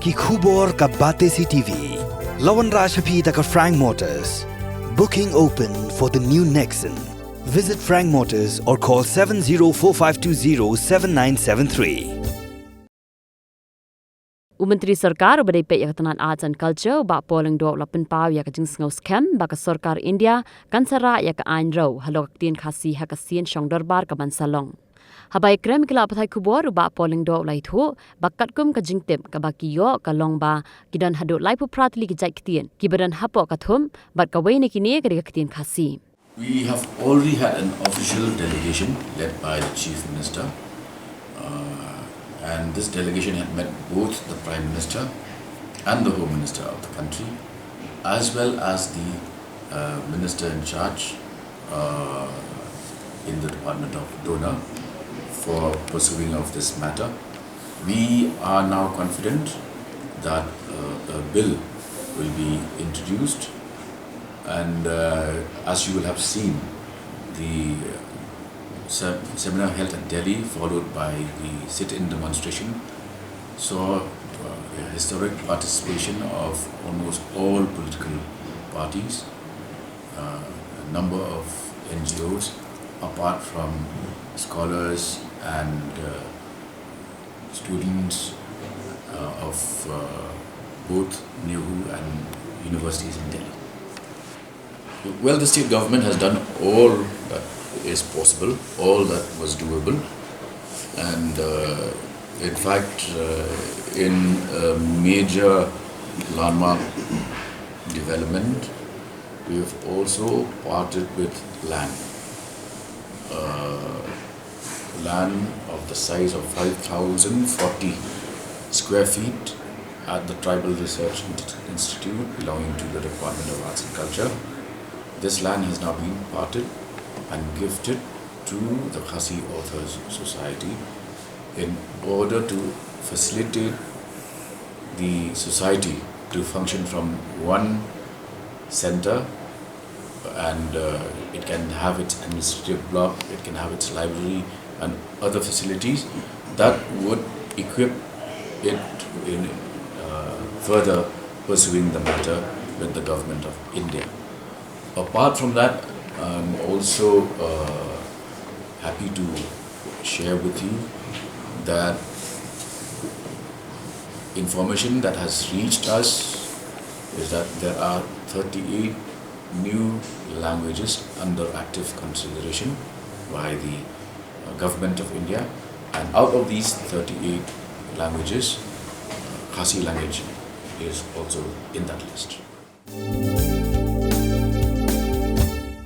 Ki khubor ka bate si TV. Lawan Rashaphi taka Frank Motors. Booking open for the new Nexon. Visit Frank Motors or call 7045207973. Menteri Sorkar badai pe yakatanan arts and culture ba polling do lapen paw yak jing Sngew Skhem ba ka Sorkar India kan sara yak ain ro Halor Ktien Khasi ha ka sien shong darbar ka ban salong habai krem kila pathai khubor ba polling do lai thu bakat kum ka jingtem ka ba ki yo ka long ba kidan hadu lai pu pratli ki jai Ktien ki badan hapo ka thum bat ka weine ki ne ka Ktien Khasi. We have already had an official delegation led by the Chief Minister. And this delegation had met both the Prime Minister and the Home Minister of the country, as well as the Minister in charge in the Department of Donor for pursuing of this matter. We are now confident that a bill will be introduced, and as you will have seen, the seminar held at Delhi, followed by the sit-in demonstration, saw historic participation of almost all political parties, a number of NGOs, apart from scholars and students of both Sngew and universities in Delhi. Well, the state government has done all that is possible, all that was doable, and in fact in a major landmark development we have also parted with land of the size of 5,040 square feet at the Tribal Research Institute belonging to the Department of Arts and Culture. This land has now been parted and gifted to the Khasi Authors Society in order to facilitate the society to function from one center, and it can have its administrative block, it can have its library and other facilities that would equip it in further pursuing the matter with the government of India. Apart from that, I'm also happy to share with you that information that has reached us is that there are 38 new languages under active consideration by the government of India, and out of these 38 languages, Khasi language is also in that list.